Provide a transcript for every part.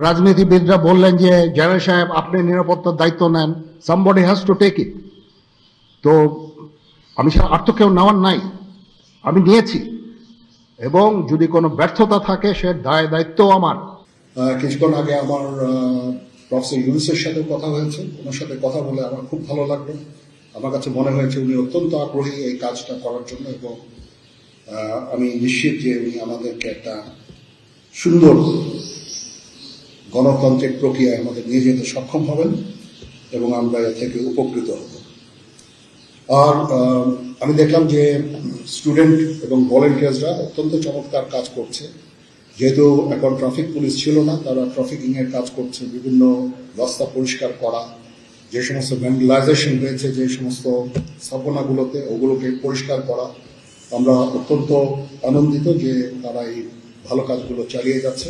রাজনীতিবিদরা বললেন যে জেনারেল সাহেব আপনি নিরাপত্তার দায়িত্ব নেন, somebody has to take it. তো আমি আর তো কেউ নেওয়ার নাই, আমি নিয়েছি, এবং যদি কোনো ব্যর্থতা থাকে সে দায়িত্ব আমার। কিছুক্ষণ আগে আমার প্রফেসর ইউনুসের সাথে কথা হয়েছে, ওনার সাথে কথা বলে আমার খুব ভালো লাগলো। আমার কাছে মনে হয়েছে উনি অত্যন্ত আগ্রহী এই কাজটা করার জন্য, এবং আমি নিশ্চিত যে উনি আমাদেরকে একটা সুন্দর গণতান্ত্রিক প্রক্রিয়ায় আমাদের নিয়ে যেতে সক্ষম হবেন এবং আমরা এ থেকে উপকৃত হব। আর আমি দেখলাম যে স্টুডেন্ট এবং ভলেন্টিয়ার্সরা অত্যন্ত চমৎকার কাজ করছে। যেহেতু এখন ট্রাফিক পুলিশ ছিল না, তারা ট্রাফিকিং এর কাজ করছে, বিভিন্ন রাস্তা পরিষ্কার করা, যে সমস্ত ভ্যান্ডালাইজেশন হয়েছে যে সমস্ত স্থাপনাগুলোতে, ওগুলোকে পরিষ্কার করা। আমরা অত্যন্ত আনন্দিত যে তারা এই ভালো কাজগুলো চালিয়ে যাচ্ছে।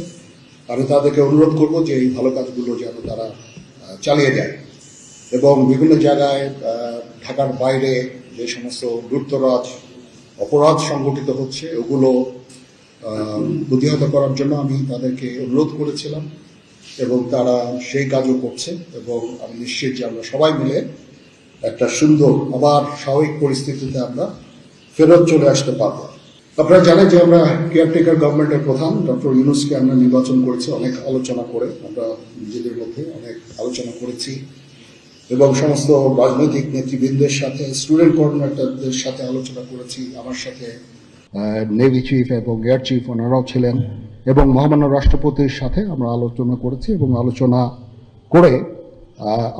আমি তাদেরকে অনুরোধ করব যে এই ভালো কাজগুলো যেন তারা চালিয়ে যায়, এবং বিভিন্ন জায়গায় ঢাকার বাইরে যে সমস্ত লুটতরাজ অপরাধ সংগঠিত হচ্ছে ওগুলো প্রতিহত করার জন্য আমি তাদেরকে অনুরোধ করেছিলাম, এবং তারা সেই কাজও করছে। এবং আমি নিশ্চিত যে আমরা সবাই মিলে একটা সুন্দর আবার স্বাভাবিক পরিস্থিতিতে আমরা ফেরত চলে আসতে পারবো। আপনারা জানেন যে আমরা কেয়ারটেকার গভর্নমেন্টের প্রধান ডক্টর ইউনুসকে আমরা নির্বাচন করেছি অনেক আলোচনা করে, আমরা নিজেদের মধ্যে অনেক আলোচনা করেছি, এবং সমস্ত রাজনৈতিক নেতৃবৃন্দের সাথে, স্টুডেন্ট কোঅর্ডিনেটরদের সাথে আলোচনা করেছি। আমার সাথে নেভি চিফ এবং এয়ার চিফ ওনারাও ছিলেন, এবং মহামান্য রাষ্ট্রপতির সাথে আমরা আলোচনা করেছি, এবং আলোচনা করে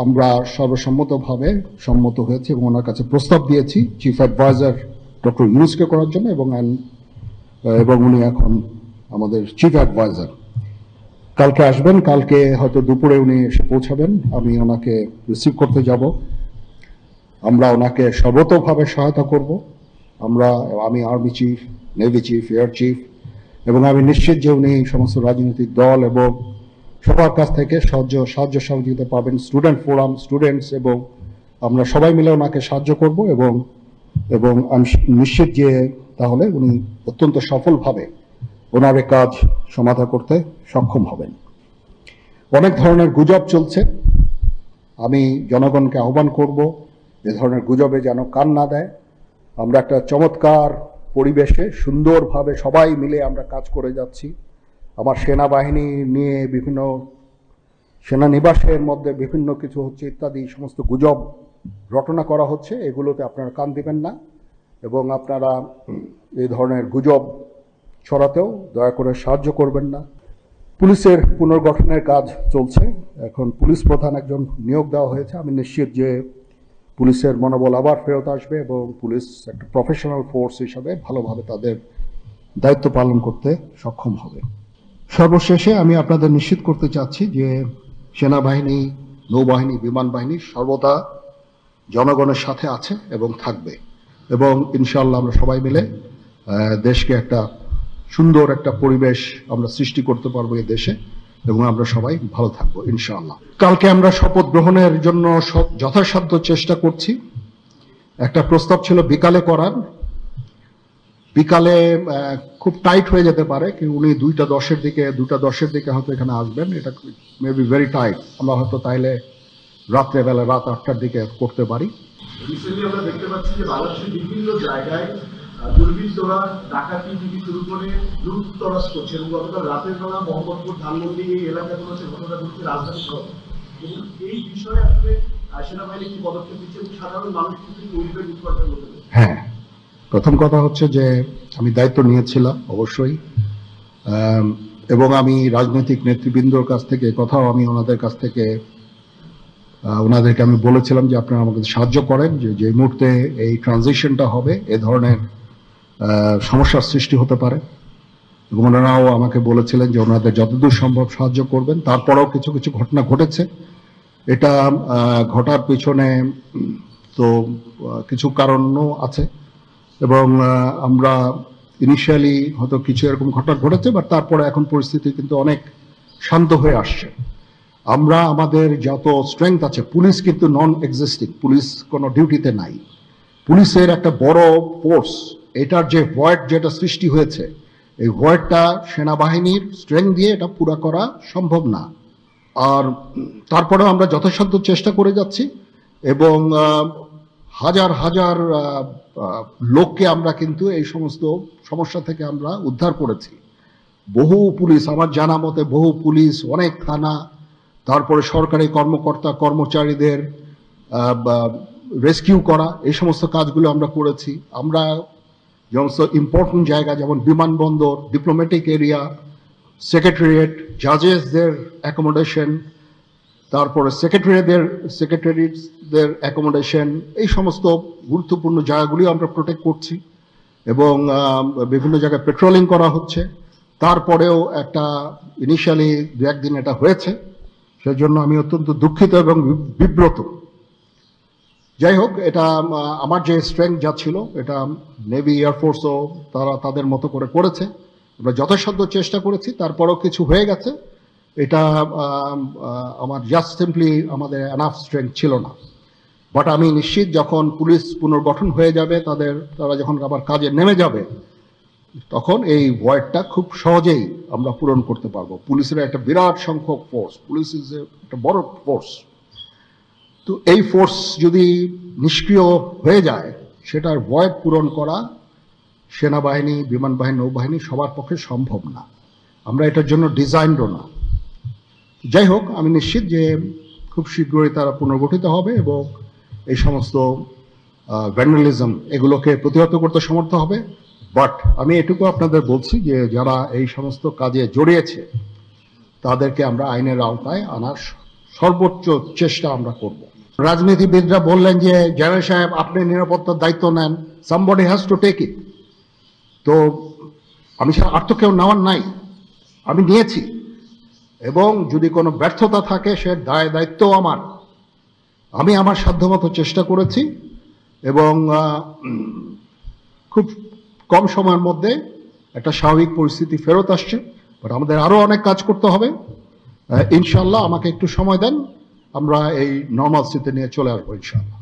আমরা সর্বসম্মতভাবে সম্মত হয়েছি এবং ওনার কাছে প্রস্তাব দিয়েছি চিফ অ্যাডভাইজার ডক্টর ইউনুসকে করার জন্য, এবং উনি এখন আমাদের চিফ অ্যাডভাইজার। কালকে আসবেন, কালকে হয়তো দুপুরে উনি এসে পৌঁছাবেন, আমি ওনাকে রিসিভ করতে যাব। আমরা ওনাকে সর্বতোভাবে সহায়তা করব। আমি army chief, navy chief, air chief, এবং আমি নিশ্চিত যে উনি সমস্ত রাজনৈতিক দল এবং সবার কাছ থেকে সাহায্য সহযোগিতা পাবেন, স্টুডেন্ট ফোরাম, স্টুডেন্টস, এবং আমরা সবাই মিলে ওনাকে সাহায্য করব, এবং আমি নিশ্চিত যে তাহলে উনি অত্যন্ত সফলভাবে ওনার কাজ সমাধা করতে সক্ষম হবেন। অনেক ধরনের গুজব চলছে, আমি জনগণকে আহ্বান করব এ ধরনের গুজবে যেন কান না দেয়। আমরা একটা চমৎকার পরিবেশে সুন্দরভাবে সবাই মিলে আমরা কাজ করে যাচ্ছি। আমার সেনাবাহিনী নিয়ে বিভিন্ন সেনানিবাসের মধ্যে বিভিন্ন কিছু হচ্ছে ইত্যাদি সমস্ত গুজব রটনা করা হচ্ছে, এগুলোতে আপনারা কান দিবেন না, এবং আপনারা এই ধরনের গুজব ছড়াতেও দয়া করে সাহায্য করবেন না। পুলিশের পুনর্গঠনের কাজ চলছে, এখন পুলিশ প্রধান একজন নিয়োগ দেওয়া হয়েছে। আমি নিশ্চিত যে পুলিশের মনোবল আবার ফেরত আসবে, এবং পুলিশ একটা প্রফেশনাল ফোর্স হিসাবে ভালোভাবে তাদের দায়িত্ব পালন করতে সক্ষম হবে। সর্বশেষে আমি আপনাদের নিশ্চিত করতে চাচ্ছি যে সেনাবাহিনী, নৌবাহিনী, বিমান বাহিনী সর্বদা জনগণের সাথে আছে এবং থাকবে, এবং ইনশাআল্লাহ আমরা সবাই মিলে দেশকে একটা সুন্দর একটা পরিবেশ আমরা সৃষ্টি করতে পারবো এই দেশে, এবং আমরা সবাই ভালো থাকবো ইনশাআল্লাহ। কালকে আমরা শপথ গ্রহণের জন্য যথাসাধ্য চেষ্টা করছি। একটা প্রস্তাব ছিল বিকালে করার, বিকালে খুব টাইট হয়ে যেতে পারে, কিন্তু উনি 2:10 দিকে হয়তো এখানে আসবেন, এটা মে বি ভেরি টাইট। আমরা হয়তো তাইলে রাত্রেবেলা রাত 8টার দিকে করতে পারি। আমরা দেখতে পাচ্ছি যে বাংলাদেশের বিভিন্ন জায়গায় দুর্বৃত্তরা ডাকাতি থেকে শুরু করে লুটতরাজ করছে, এবং গতকাল রাতের বেলা মোহাম্মদপুর, ধানমন্ডি এই এলাকাগুলো হচ্ছে ঘটনা ঘটছে রাজধানী সহ। এবং এই বিষয়ে আসলে সেনাবাহিনী কি পদক্ষেপ দিচ্ছে এবং সাধারণ মানুষ কিন্তু পরিবেশ উৎপাদন করতে? হ্যাঁ, প্রথম কথা হচ্ছে যে আমি দায়িত্ব নিয়েছিলাম অবশ্যই, এবং আমি রাজনৈতিক নেতৃবৃন্দর কাছ থেকে কথাও আমি ওনাদেরকে আমি বলেছিলাম যে আপনারা আমাকে সাহায্য করেন, যে মুহূর্তে এই ট্রানজিশনটা হবে এ ধরনের সমস্যার সৃষ্টি হতে পারে, এবং ওনারাও আমাকে বলেছিলেন যে ওনাদের যতদূর সম্ভব সাহায্য করবেন। তারপরেও কিছু কিছু ঘটনা ঘটেছে, এটা ঘটার পিছনে তো কিছু কারণও আছে, এবং আমরা ইনিশিয়ালি হয়তো কিছু এরকম ঘটনা ঘটেছে, বাট তারপরে এখন পরিস্থিতি কিন্তু অনেক শান্ত হয়ে আসছে। আমরা আমাদের যত স্ট্রেংথ আছে, পুলিশ কিন্তু নন এক্সিস্টিং, পুলিশ কোনো ডিউটিতে নাই। পুলিশের একটা বড় ফোর্স, এটার যে ভয়েড যেটা সৃষ্টি হয়েছে, এই ভয়েডটা সেনাবাহিনীর স্ট্রেংথ দিয়ে এটা পুরা করা সম্ভব না। আর তারপরেও আমরা যথাসাধ্য চেষ্টা করে যাচ্ছি এবং হাজার হাজার লোককে আমরা কিন্তু এই সমস্ত সমস্যা থেকে আমরা উদ্ধার করেছি। বহু পুলিশ, আমার জানা মতে বহু পুলিশ, অনেক থানা, তারপরে সরকারি কর্মকর্তা কর্মচারীদের রেস্কিউ করা, এই সমস্ত কাজগুলো আমরা করেছি। আমরা সমস্ত ইম্পর্টেন্ট জায়গা যেমন বিমানবন্দর, ডিপ্লোম্যাটিক এরিয়া, সেক্রেটারিয়েট, জাজেসদের অ্যাকোমোডেশন, তারপরে সেক্রেটারিদের অ্যাকোমোডেশন, এই সমস্ত গুরুত্বপূর্ণ জায়গাগুলি আমরা প্রোটেক্ট করছি এবং বিভিন্ন জায়গায় পেট্রোলিং করা হচ্ছে। তারপরেও একটা ইনিশিয়ালি দু একদিন এটা হয়েছে, সেজন্য আমি অত্যন্ত দুঃখিত এবং বিব্রত। যাই হোক, এটা আমার যে স্ট্রেংথ যা ছিল এটা নেভি এয়ারফোর্সও তারা তাদের মতো করে করেছে। আমরা যথাসাধ্য চেষ্টা করেছি, তারপরেও কিছু হয়ে গেছে। এটা আমার জাস্ট সিম্পলি আমাদের এনাফ স্ট্রেংথ ছিল না। বাট আমি নিশ্চিত যখন পুলিশ পুনর্গঠন হয়ে যাবে, তারা যখন আবার কাজে নেমে যাবে, তখন এই ভয়েডটা খুব সহজেই আমরা পূরণ করতে পারবো। পুলিশের একটা বিরাট সংখ্যক ফোর্স, পুলিশ ইজ একটা বড় ফোর্স। তো এই ফোর্স যদি নিষ্ক্রিয় হয়ে যায়, সেটার ভয়েড পূরণ করা সেনাবাহিনী, বিমান বাহিনী, নৌবাহিনী সবার পক্ষে সম্ভব না। আমরা এটার জন্য ডিজাইনডও না। যাই হোক, আমি নিশ্চিত যে খুব শীঘ্রই তারা পুনর্গঠিত হবে এবং এই সমস্ত ভ্যান্ডালিজম এগুলোকে প্রতিহত করতে সমর্থ হবে। বাট আমি এটুকু আপনাদের বলছি যে যারা এই সমস্ত কাজে জড়িয়েছে তাদেরকে আমরা আইনের আওতায় আনার সর্বোচ্চ চেষ্টা আমরা করব। রাজনীতিবিদরা বললেন যে জেনারেল সাহেব আপনি নিরাপত্তার দায়িত্ব নেন, somebody has to take it. তো আমি আর তো কেউ নেওয়ার নাই, আমি নিয়েছি এবং যদি কোনো ব্যর্থতা থাকে সে দায়িত্ব আমার। আমি আমার সাধ্যমতো চেষ্টা করেছি এবং খুব কম সময়ের মধ্যে একটা স্বাভাবিক পরিস্থিতি ফেরত আসছে। বাট আমাদের আরও অনেক কাজ করতে হবে। ইনশাল্লাহ আমাকে একটু সময় দেন, আমরা এই নর্মাল স্থিতি নিয়ে চলে আসবো ইনশাল্লাহ।